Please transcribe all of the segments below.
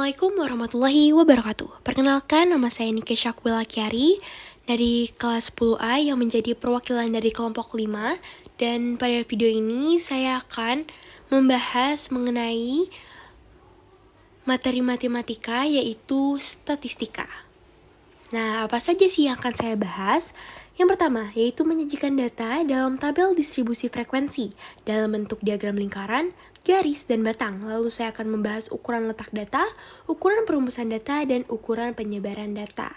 Assalamualaikum warahmatullahi wabarakatuh. Perkenalkan, nama saya Nike Syakwila Kiari dari kelas 10A yang menjadi perwakilan dari kelompok 5. Dan pada video ini saya akan membahas mengenai materi matematika yaitu statistika. Nah, apa saja sih yang akan saya bahas? Yang pertama, yaitu menyajikan data dalam tabel distribusi frekuensi dalam bentuk diagram lingkaran, garis, dan batang. Lalu saya akan membahas ukuran letak data, ukuran perumusan data, dan ukuran penyebaran data.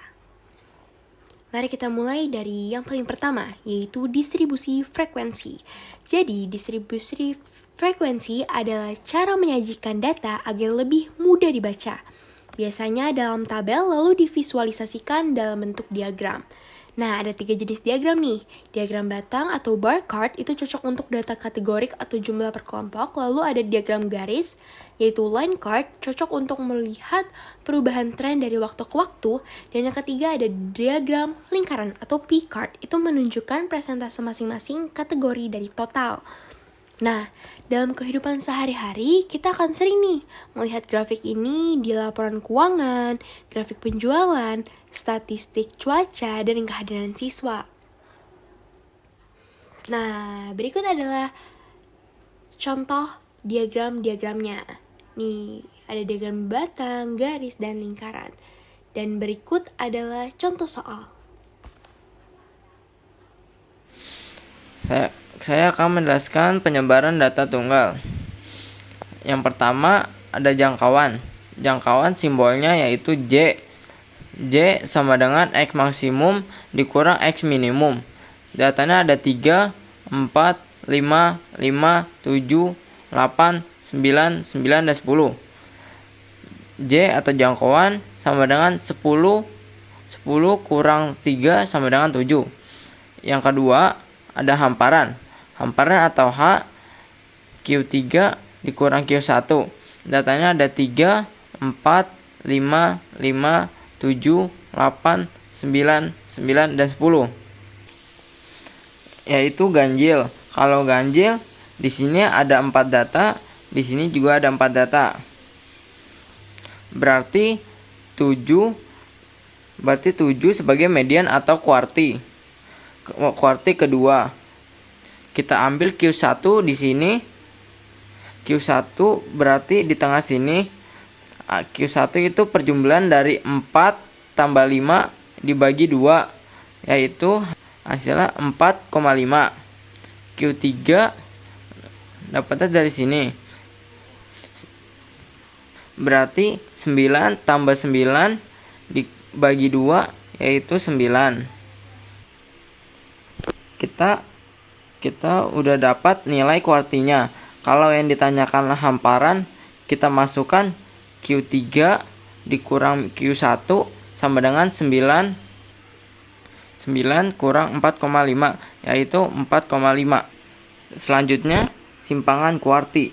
Mari kita mulai dari yang paling pertama, yaitu distribusi frekuensi. Jadi, distribusi frekuensi adalah cara menyajikan data agar lebih mudah dibaca. Biasanya dalam tabel lalu divisualisasikan dalam bentuk diagram. Nah, ada 3 jenis diagram nih. Diagram batang atau bar chart itu cocok untuk data kategorik atau jumlah per kelompok. Lalu ada diagram garis, yaitu line chart, cocok untuk melihat perubahan tren dari waktu ke waktu. Dan yang ketiga ada diagram lingkaran atau pie chart, itu menunjukkan persentase masing-masing kategori dari total. Nah, dalam kehidupan sehari-hari, kita akan sering nih melihat grafik ini di laporan keuangan, grafik penjualan, statistik cuaca, dan kehadiran siswa. Nah, berikut adalah contoh diagram-diagramnya. Nih, ada diagram batang, garis, dan lingkaran. Dan berikut adalah contoh soal. Saya akan menjelaskan penyebaran data tunggal. Yang pertama ada jangkauan. Jangkauan simbolnya yaitu J. J sama dengan X maksimum dikurang X minimum. Datanya ada 3, 4, 5, 5, 7, 8, 9, 9, dan 10. J atau jangkauan sama dengan 10. 10 kurang 3 sama dengan 7. Yang kedua ada hamparan. Hamparan atau H, Q3 dikurang Q1. Datanya ada 3, 4, 5, 5, 7, 8, 9, 9, dan 10. Yaitu ganjil. Kalau ganjil, di sini ada 4 data, di sini juga ada 4 data. Berarti 7 sebagai median atau kuarti. Kuarti kedua. Kita ambil Q1 di sini. Q1 berarti di tengah sini. Q1 itu perjumlahan dari 4 tambah 5 dibagi 2, yaitu hasilnya 4,5. Q3 dapatnya dari sini. Berarti 9 tambah 9 dibagi 2, yaitu 9. Kita udah dapat nilai kuartinya. Kalau yang ditanyakan hamparan, kita masukkan Q3 dikurang Q1 sama dengan 9 kurang 4,5, yaitu 4,5. Selanjutnya simpangan kuarti.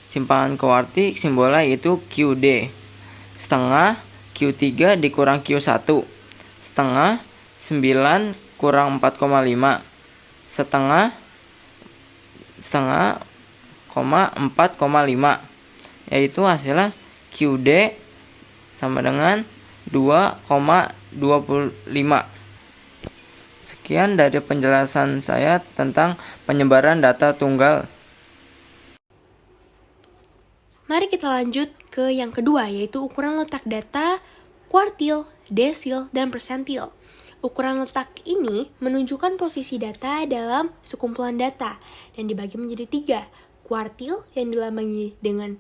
Simpangan kuarti simbolnya yaitu QD. Setengah Q3 dikurang Q1. Setengah 9 kurang 4,5. Setengah 4,5, yaitu hasilnya QD sama dengan 2,25. Sekian dari penjelasan saya tentang penyebaran data tunggal. Mari kita lanjut ke yang kedua, yaitu ukuran letak data, kuartil, desil, dan persentil. Ukuran letak ini menunjukkan posisi data dalam sekumpulan data dan dibagi menjadi 3. Kuartil yang dilambangi dengan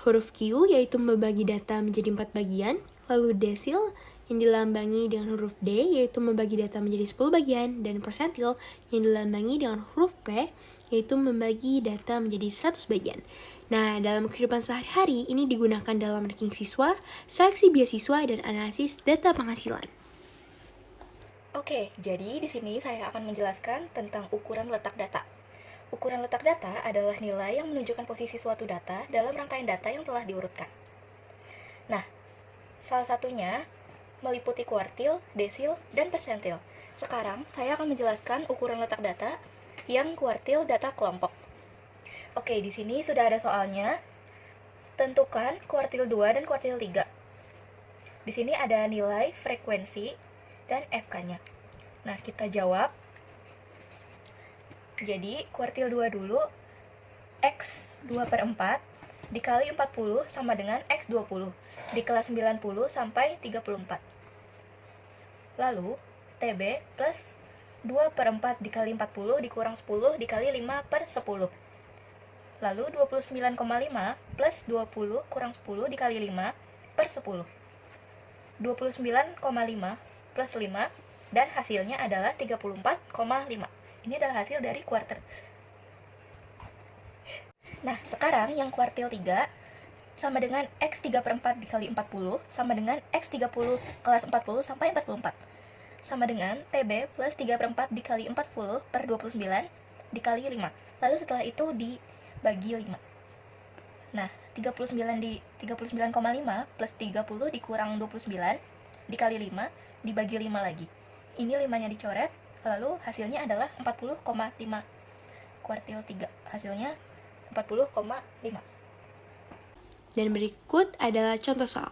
huruf Q, yaitu membagi data menjadi 4 bagian. Lalu desil yang dilambangi dengan huruf D, yaitu membagi data menjadi 10 bagian. Dan persentil yang dilambangi dengan huruf P, yaitu membagi data menjadi 100 bagian. Nah, dalam kehidupan sehari-hari ini digunakan dalam ranking siswa, seleksi beasiswa, dan analisis data penghasilan. Oke, jadi di sini saya akan menjelaskan tentang ukuran letak data. Ukuran letak data adalah nilai yang menunjukkan posisi suatu data dalam rangkaian data yang telah diurutkan. Nah, salah satunya meliputi kuartil, desil, dan persentil. Sekarang saya akan menjelaskan ukuran letak data yang kuartil data kelompok. Oke, di sini sudah ada soalnya. Tentukan kuartil 2 dan kuartil 3. Di sini ada nilai frekuensi dan FK-nya. Nah, kita jawab. Jadi, kuartil 2 dulu, X 2/4 dikali 40 sama dengan X 20 dikali 90 sampai 34. Lalu, TB plus 2/4 dikali 40 dikurang 10 dikali 5/10. Lalu 29,5 plus 20 kurang 10 dikali 5/10. 29,5 plus 5 dan hasilnya adalah 34,5. Ini adalah hasil dari kuartil. Nah, sekarang yang kuartil 3 sama dengan X 3/4 dikali 40 sama dengan X 30 kelas 40 sampai 44. Sama dengan TB plus 3/4 dikali 40 per 29 dikali 5. Lalu setelah itu dibagi 5. Nah, 39,5 plus 30 dikurang 29 dikali 5 dibagi 5 lagi. Ini 5-nya dicoret, lalu hasilnya adalah 40,5. Kuartil 3 hasilnya 40,5. Dan berikut adalah contoh soal.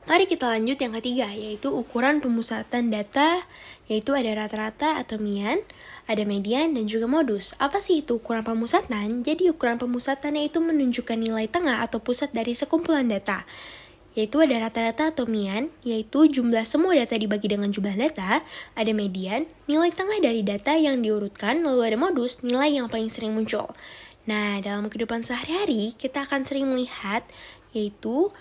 Mari kita lanjut yang ketiga, yaitu ukuran pemusatan data, yaitu ada rata-rata atau mian, ada median, dan juga modus. Apa sih itu ukuran pemusatan? Jadi ukuran pemusatannya itu menunjukkan nilai tengah atau pusat dari sekumpulan data. Yaitu ada rata-rata atau mian, yaitu jumlah semua data dibagi dengan jumlah data, ada median, nilai tengah dari data yang diurutkan, lalu ada modus, nilai yang paling sering muncul. Nah, dalam kehidupan sehari-hari, kita akan sering melihat, yaitu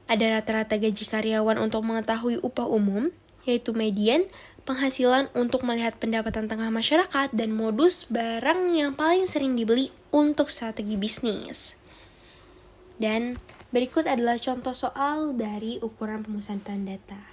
ada rata-rata gaji karyawan untuk mengetahui upah umum, yaitu median, penghasilan untuk melihat pendapatan tengah masyarakat, dan modus barang yang paling sering dibeli untuk strategi bisnis. Dan berikut adalah contoh soal dari ukuran pemusatan data.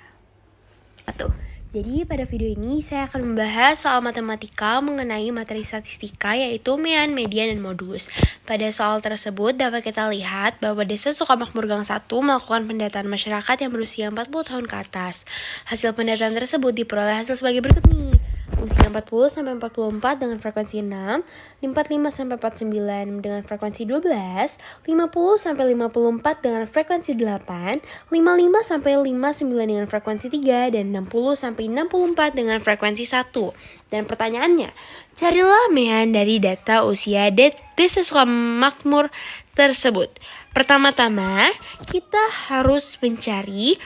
Jadi pada video ini saya akan membahas soal matematika mengenai materi statistika yaitu mean, median, dan modus. Pada soal tersebut dapat kita lihat bahwa Desa Sukamakmur Gang 1 melakukan pendataan masyarakat yang berusia 40 tahun ke atas. Hasil pendataan tersebut diperoleh hasil sebagai berikut nih. Usia 40 sampai 44 dengan frekuensi 6, 45 sampai 49 dengan frekuensi 12, 50 sampai 54 dengan frekuensi 8, 55 sampai 59 dengan frekuensi 3, dan 60 sampai 64 dengan frekuensi 1. Dan pertanyaannya, carilah mean dari data usia Desa Sukamakmur tersebut. Pertama-tama, kita harus mencari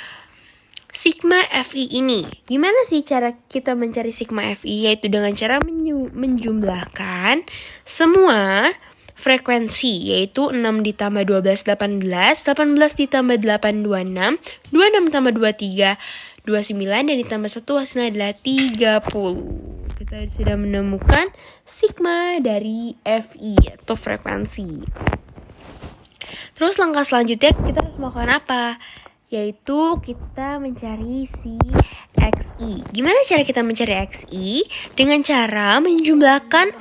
sigma FI ini. Gimana sih cara kita mencari sigma FI? Yaitu dengan cara menjumlahkan semua frekuensi, yaitu 6 ditambah 12, 18, 18 ditambah 8, 26, 26 ditambah 23, 29, dan ditambah 1 hasilnya adalah 30. Kita sudah menemukan sigma dari FI atau frekuensi. Terus langkah selanjutnya kita harus melakukan apa? Yaitu kita mencari si XI. Gimana cara kita mencari XI? Dengan cara menjumlahkan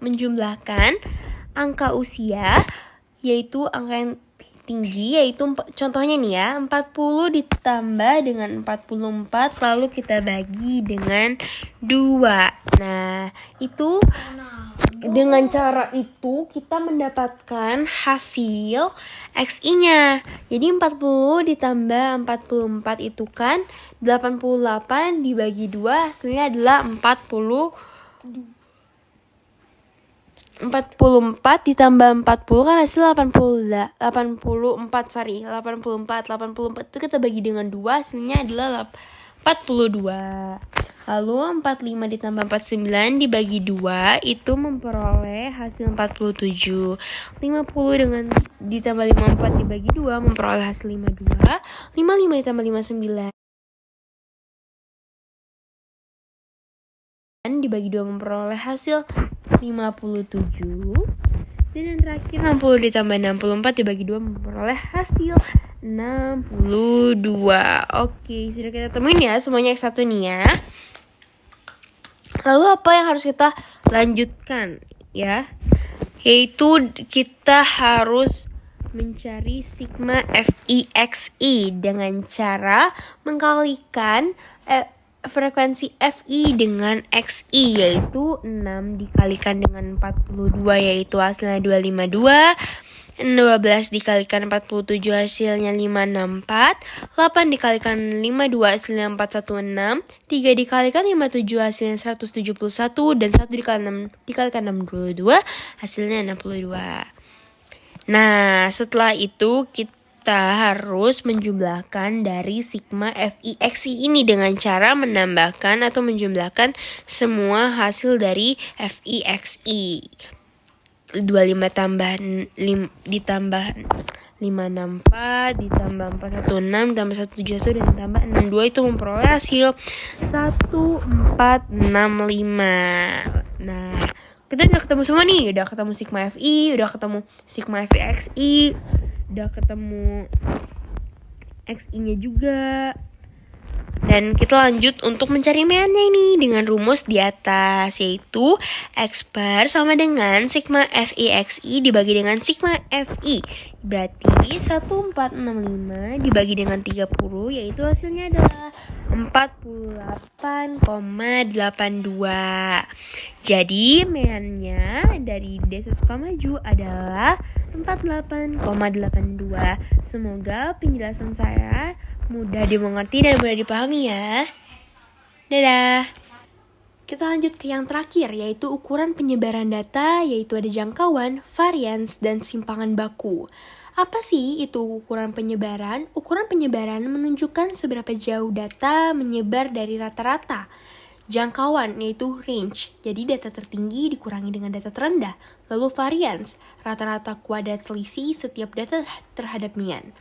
menjumlahkan angka usia, yaitu angka yang tinggi, yaitu contohnya nih ya, 40 ditambah dengan 44 lalu kita bagi dengan 2. Nah, itu dengan cara itu kita mendapatkan hasil XI-nya. Jadi 40 ditambah 44 itu kan 88 dibagi 2 hasilnya adalah 44 ditambah 40 kan hasil 84 itu kita bagi dengan 2 hasilnya adalah 42. Lalu 45 ditambah 49 dibagi 2 itu memperoleh hasil 47. 50 dengan ditambah 54 dibagi 2 memperoleh hasil 52. 55 ditambah 59 dibagi 2 memperoleh hasil 57. Dan yang terakhir 60 ditambah 64 dibagi 2 memperoleh hasil 62. Oke, sudah kita temuin ya semuanya X1 nih ya. Lalu apa yang harus kita lanjutkan ya? Yaitu kita harus mencari sigma FIXI dengan cara mengkalikan frekuensi FI dengan XI, yaitu 6 dikalikan dengan 42 yaitu hasilnya 252, 12 dikalikan 47 hasilnya 564, 8 dikalikan 52 hasilnya 416, 3 dikalikan 57 hasilnya 171, dan 1 dikalikan 62 hasilnya 62. Nah, setelah itu kita harus menjumlahkan dari sigma FI XI ini dengan cara menambahkan atau menjumlahkan semua hasil dari FI XI. 25 tambah 5 ditambah 564 ditambah 416 ditambah 171 dan ditambah 62 itu memperoleh hasil 1465. Nah, kita udah ketemu semua nih, udah ketemu sigma FI, udah ketemu sigma FI XI, udah ketemu XI-nya juga. Dan kita lanjut untuk mencari meannya ini dengan rumus di atas, yaitu X bar sama dengan sigma FI XI dibagi dengan sigma FI. Berarti 1465 dibagi dengan 30, yaitu hasilnya adalah 48,82. Jadi meannya dari D suka maju adalah 48,82. Semoga penjelasan saya mudah dimengerti dan mudah dipahami ya. Dadah. Kita lanjut ke yang terakhir, yaitu ukuran penyebaran data, yaitu ada jangkauan, varians, dan simpangan baku. Apa sih itu ukuran penyebaran? Ukuran penyebaran menunjukkan seberapa jauh data menyebar dari rata-rata. Jangkauan yaitu range, jadi data tertinggi dikurangi dengan data terendah. Lalu varians, rata-rata kuadrat selisih setiap data terhadap mean.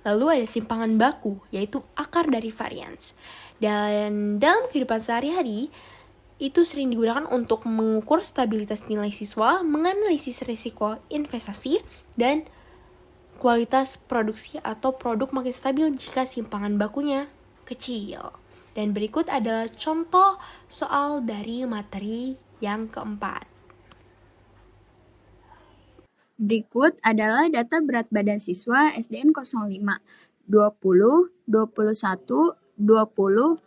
Lalu ada simpangan baku, yaitu akar dari varians. Dan dalam kehidupan sehari-hari, itu sering digunakan untuk mengukur stabilitas nilai siswa, menganalisis risiko investasi, dan kualitas produksi atau produk makin stabil jika simpangan bakunya kecil. Dan berikut adalah contoh soal dari materi yang keempat. Berikut adalah data berat badan siswa SDN 05, 20, 21, 20, 25,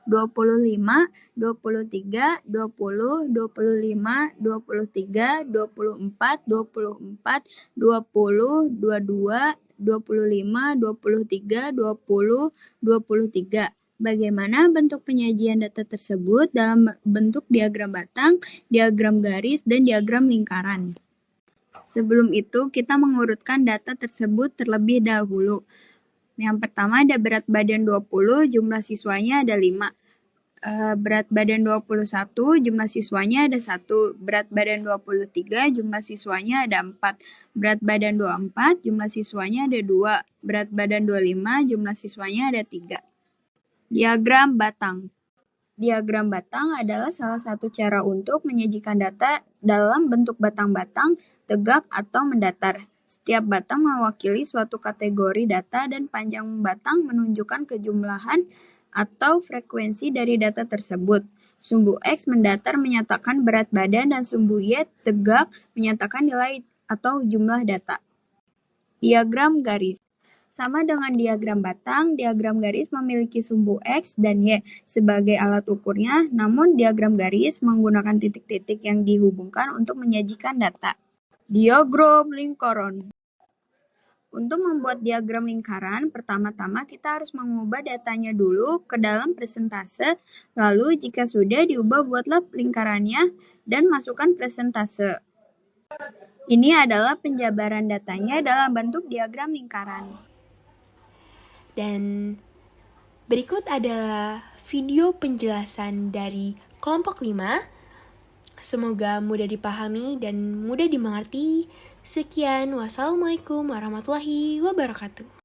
23, 20, 25, 23, 24, 24, 20, 22, 25, 23, 20, 23. Bagaimana bentuk penyajian data tersebut dalam bentuk diagram batang, diagram garis, dan diagram lingkaran? Sebelum itu, kita mengurutkan data tersebut terlebih dahulu. Yang pertama ada berat badan 20, jumlah siswanya ada 5. Berat badan 21, jumlah siswanya ada 1. Berat badan 23, jumlah siswanya ada 4. Berat badan 24, jumlah siswanya ada 2. Berat badan 25, jumlah siswanya ada 3. Diagram batang. Diagram batang adalah salah satu cara untuk menyajikan data dalam bentuk batang-batang, tegak, atau mendatar. Setiap batang mewakili suatu kategori data dan panjang batang menunjukkan kejumlahan atau frekuensi dari data tersebut. Sumbu X mendatar menyatakan berat badan dan sumbu Y tegak menyatakan nilai atau jumlah data. Diagram garis. Sama dengan diagram batang, diagram garis memiliki sumbu X dan Y sebagai alat ukurnya, namun diagram garis menggunakan titik-titik yang dihubungkan untuk menyajikan data. Diagram lingkaran. Untuk membuat diagram lingkaran, pertama-tama kita harus mengubah datanya dulu ke dalam persentase, lalu jika sudah diubah buatlah lingkarannya dan masukkan persentase. Ini adalah penjabaran datanya dalam bentuk diagram lingkaran. Dan berikut adalah video penjelasan dari kelompok 5. Semoga mudah dipahami dan mudah dimengerti. Sekian, wassalamualaikum warahmatullahi wabarakatuh.